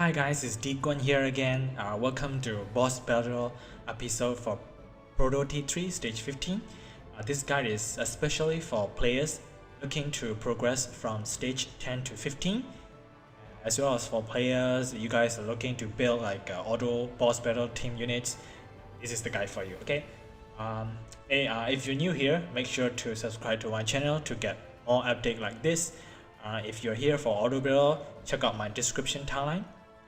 Hi guys, it's Dequan here again. Welcome to Boss Battle episode for ProtoT3 Stage 15. This guide is especially for players looking to progress from Stage 10 to 15, as well as for players you guys are looking to build like auto boss battle team units. This is the guide for you, okay? If you're new here, make sure to subscribe to my channel to get more updates like this. If you're here for auto battle, check out my description timeline.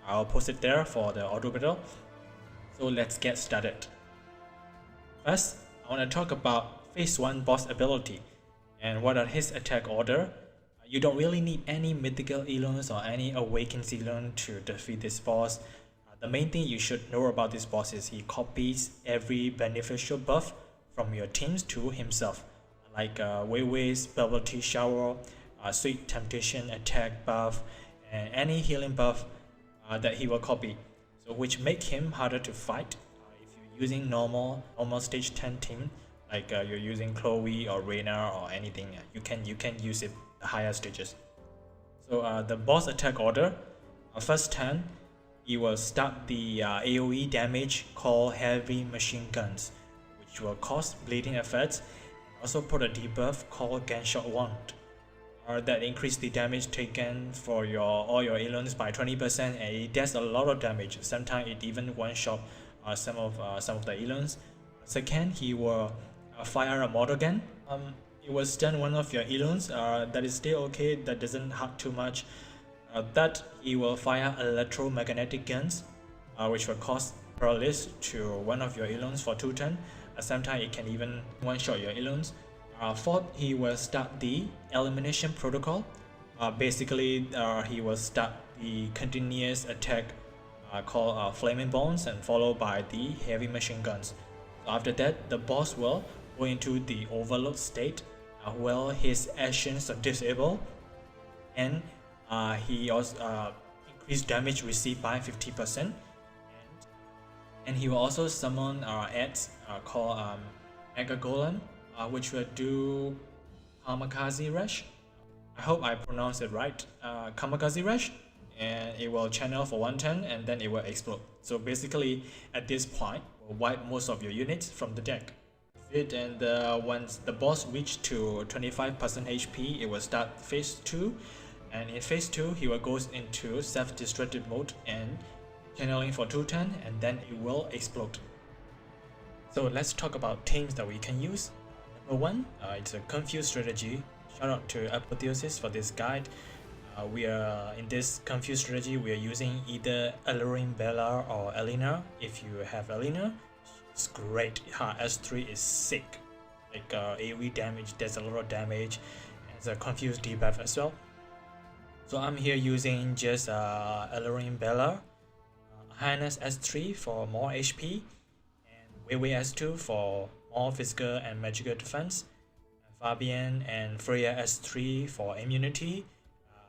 I'll post it there for the auto battle. So let's get started. First, I want to talk about phase 1 boss ability and what are his attack order. You don't really need any mythical Elunes or any awakened Elune to defeat this boss. The main thing you should know about this boss is he copies every beneficial buff from your teams to himself, like Weiwei's Bubble Tea Shower, Sweet Temptation attack buff, and any healing buff that he will copy, so which make him harder to fight. If you're using normal stage 10 team, like you're using Chloe or Reina or anything, you can use it the higher stages. So the boss attack order, first turn, he will start the AoE damage called Heavy Machine Guns, which will cause bleeding effects, and also put a debuff called Gunshot Wand. That increase the damage taken for all your Elunes by 20%, and it does a lot of damage. Sometimes it even one-shot some of the Elunes. Second, he will fire a mortar gun. It will stun one of your Elunes. That is still okay. That doesn't hurt too much. That he will fire electromagnetic guns, which will cause paralysis to one of your Elunes for 2 turns. Sometimes it can even one-shot your Elunes. Fourth, he will start the elimination protocol. Basically, he will start the continuous attack called Flaming Bones, and followed by the heavy machine guns. So after that, the boss will go into the overload state, where his actions are disabled, and he also increased damage received by 50%. And he will also summon ads called Mega Golem, which will do Kamikaze Rush. I hope I pronounced it right. Kamikaze Rush, and it will channel for 1 turn and then it will explode. So basically, at this point, will wipe most of your units from the deck. And once the boss reach to 25% HP, it will start phase 2. And in phase 2, he will go into self-destructive mode and channeling for 2 turns, and then it will explode. So let's talk about teams that we can use. Number 1, it's a confused strategy. Shout out to Apotheosis for this guide. We are in this confused strategy. We are using either Alluring Bella or Elena. If you have Elena, it's great. Her S3 is sick. Like AoE damage, there's a lot of damage. And it's a confused debuff as well. So I'm here using just Alluring Bella, Highness S3 for more HP, and Weiwei S2 for more physical and magical defense, Fabian and Freya S3 for immunity.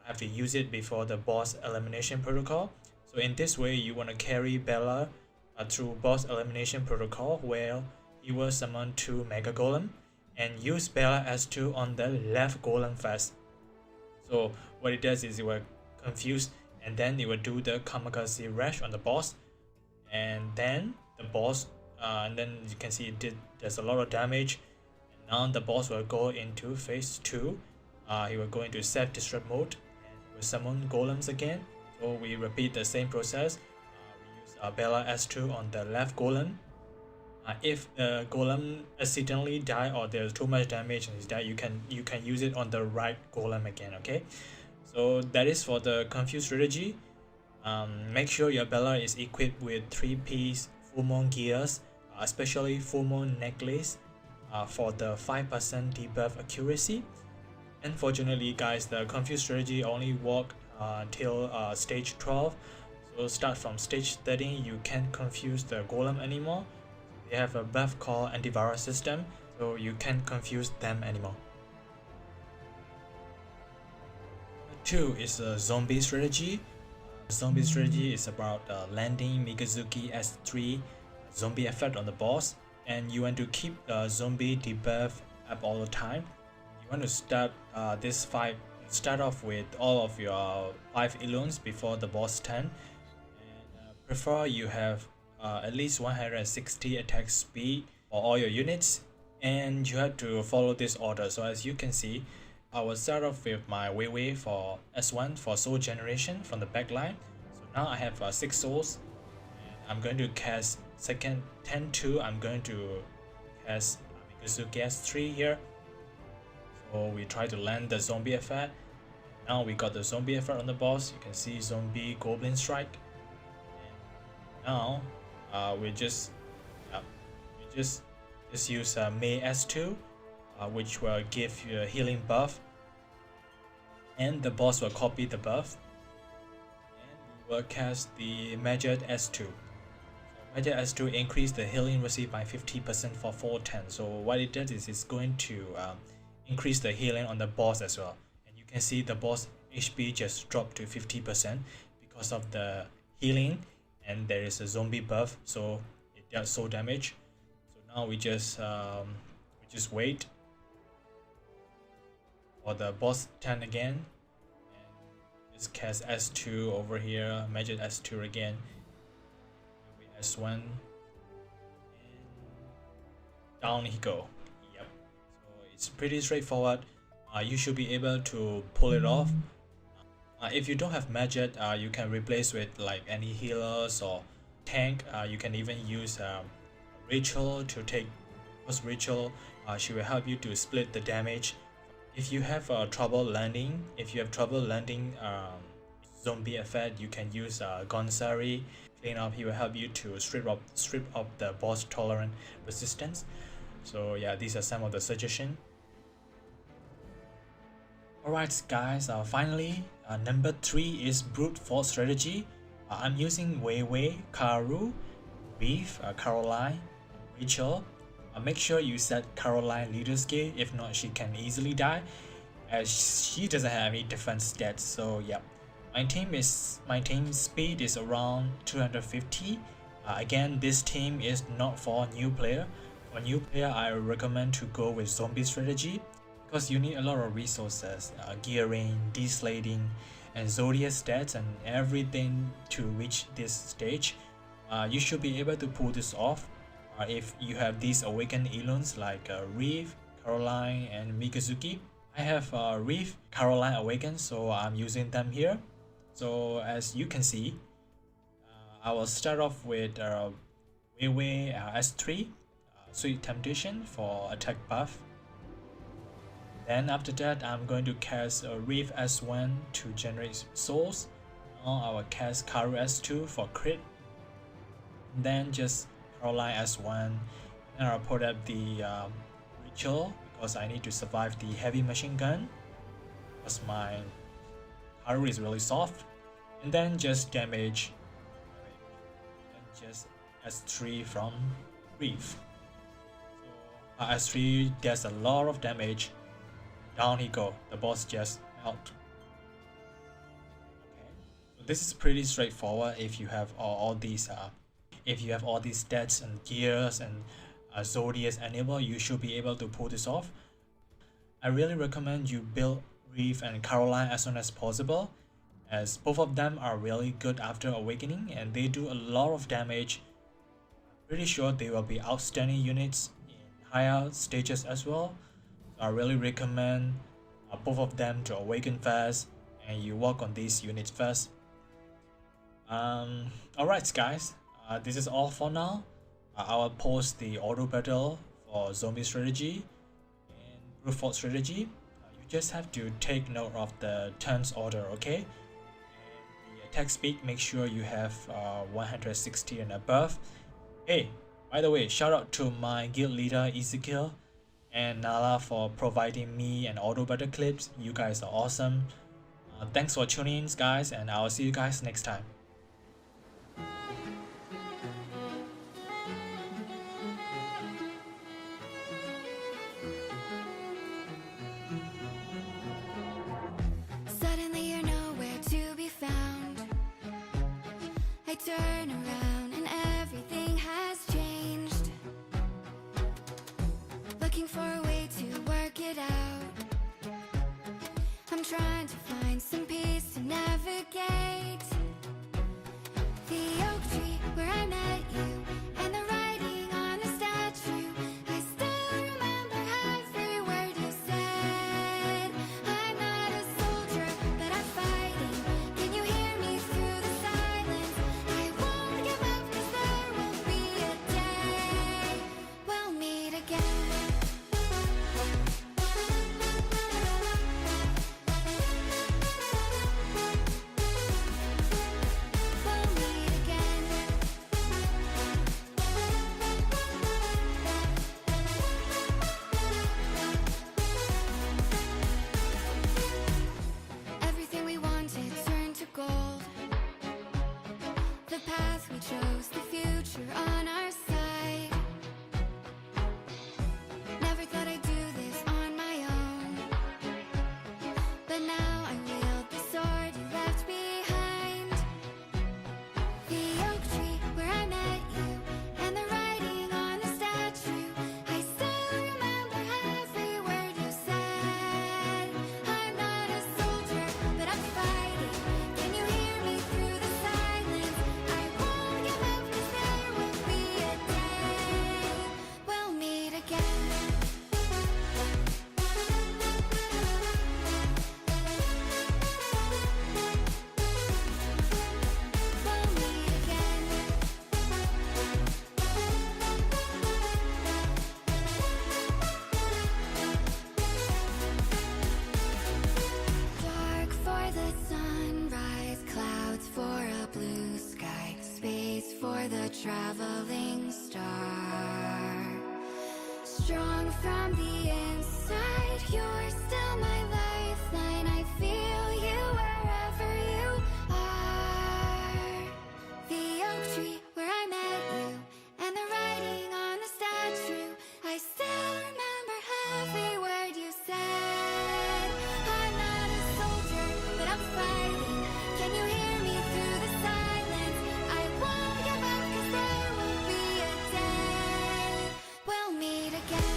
I have to use it before the boss elimination protocol. So in this way, you want to carry Bella through boss elimination protocol, where he will summon 2 Mega Golem and use Bella S2 on the left Golem first. So what it does is it will confuse, and then it will do the Kamikaze Rush on the boss, and then the boss and then you can see there's a lot of damage, and now the boss will go into phase 2. He will go into self-destruct mode and will summon golems again. So we repeat the same process. We use Bella S2 on the left golem. If the golem accidentally die or there's too much damage and die, you can use it on the right golem again. Okay, so that is for the confused strategy. Make sure your Bella is equipped with 3-piece fullmoon gears, especially fullmoon necklace for the 5% debuff accuracy. Unfortunately, guys, the confused strategy only work till stage 12. So start from stage 13, you can't confuse the golem anymore. They have a buff called antivirus system, so you can't confuse them anymore. Number 2 is a zombie strategy. Zombie strategy is about landing Mikazuki S3 zombie effect on the boss, and you want to keep the zombie debuff up all the time. You want to start this fight, start off with all of your 5 Elunes before the boss turn, prefer you have at least 160 attack speed for all your units, and you have to follow this order. So as you can see, I will start off with my Wei for S1 for soul generation from the backline. So now I have 6 souls, and I'm going to cast second 10-2. I'm going to cast Mikazuki S3 here. So we try to land the zombie effect. Now we got the zombie effect on the boss. You can see zombie goblin strike. And now we just use May S2, which will give you a healing buff, and the boss will copy the buff, and we will cast the Magic S2. So Magic S2 increase the healing received by 50% for 410. So what it does is it's going to increase the healing on the boss as well. And you can see the boss HP just dropped to 50% because of the healing, and there is a zombie buff, so it does soul damage. So now we just wait for the boss turn again, and just cast S2 over here, Magic S2 again, S1, and down he go. Yep. So it's pretty straightforward. You should be able to pull it off. If you don't have Magic, you can replace with like any healers or tank. You can even use Rachel to take, because Rachel she will help you to split the damage. If you have trouble landing zombie effect, you can use Gonsari clean up. He will help you to strip up the boss tolerant resistance. So yeah, these are some of the suggestions. Alright guys, finally number 3 is brute force strategy. I'm using Wei, Karu, Reeve, Caroline, Rachel. Make sure you set Caroline leader skill, if not she can easily die, as she doesn't have any defense stats. So yeah, my team speed is around 250. Again, this team is not for new player. For new player, I recommend to go with zombie strategy, because you need a lot of resources, gearing, deslating, and zodiac stats and everything to reach this stage. You should be able to pull this off if you have these awakened Elunes like Reeve, Caroline, and Mikazuki. I have Reeve, Caroline awakened, so I'm using them here. So as you can see, I will start off with Wei S3, Sweet Temptation for attack buff. Then after that, I'm going to cast Reeve S1 to generate souls. Now I will cast Karu S2 for crit. Then just Caroline S1, and I'll put up the Rachel because I need to survive the heavy machine gun, because my Karu is really soft. And then just damage, and just S3 from Reeve. So S3 does a lot of damage. Down he go, the boss just melt. Okay, so this is pretty straightforward. If you have all these stats and gears and zodiacs enabled, you should be able to pull this off. I really recommend you build Reeve and Caroline as soon as possible, as both of them are really good after awakening and they do a lot of damage. I'm pretty sure they will be outstanding units in higher stages as well. I really recommend both of them to awaken fast, and you work on these units first. Alright guys, this is all for now. I will post the auto battle for zombie strategy and brute force strategy. You just have to take note of the turns order, okay? And the attack speed, make sure you have 160 and above. Hey, by the way, shout out to my guild leader Ezekiel and Nala for providing me and auto battle clips. You guys are awesome. Thanks for tuning in guys, and I'll see you guys next time. Suddenly you're nowhere to be found. I turn around and everything has changed. Looking for a way to work it out. I'm trying to find some peace to navigate. The oak tree path we chose, the future on our side. Never thought I'd do this on my own, but now I wield the sword you left behind. The oak tree where I met you, and the writing on the statue. I still remember every word you said. I'm not a soldier, but I'm fighting. Can you hear me through the silence? I won't give up, 'cause there will be a day we'll meet again. We'll meet again. Dark for the sunrise, clouds for a blue sky, space for the traveling star. Strong from the inside, you're still my lifeline. I feel you wherever you are. The oak tree where I met you, and the writing on the statue. I still remember every word you said. I'm not a soldier, but I'm fighting. Can you hear me through the silence? I won't give up, 'cause there will be a day we'll meet again.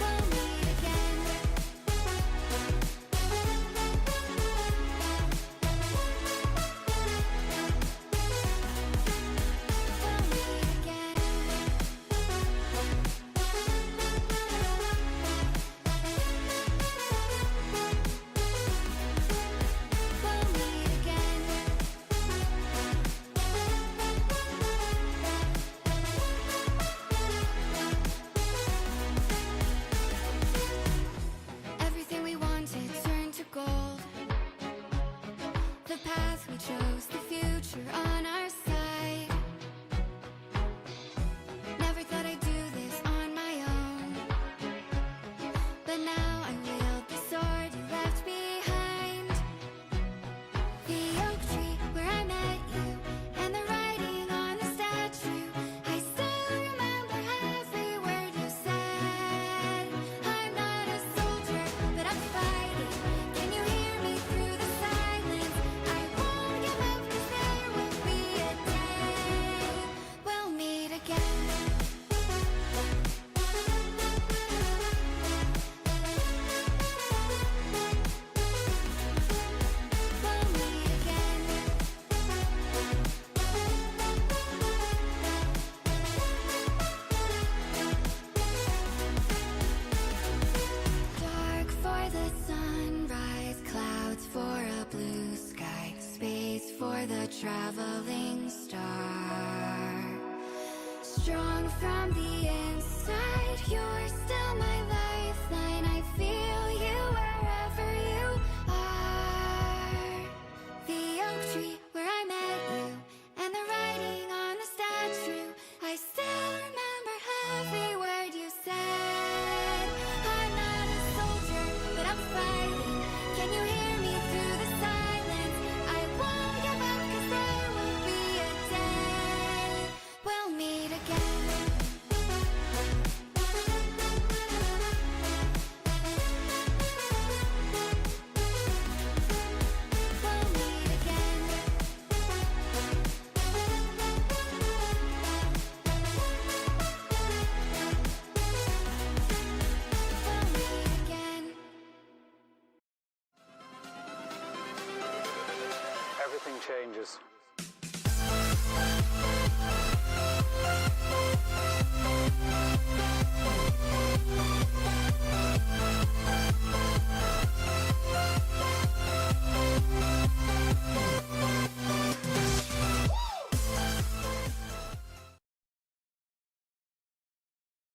We'll meet again. We'll meet again. We'll meet again. Everything we wanted turned to gold. The path we chose, the future on our side. Never thought I'd do this on my own, but now I wield the sword you left behind. The oak tree where I met you, and the writing on the statue. I still remember every word you said. I'm not a soldier, but I'm fighting. Can you hear me through the silence? I won't give up, 'cause there will be a day we'll meet again. We'll meet again. Dark for the sunrise, clouds for a blue sky, space for the traveling star. Strong from the inside, you're still my lifeline. I feel you wherever you are. The oak tree where I met you, and the writing on the statue. I still remember every word you said. I'm not a soldier, but I'm fighting. Can you hear me through the silence? I won't give up, 'cause there will be a day we'll meet again. We'll meet again. We'll meet again. Everything changes.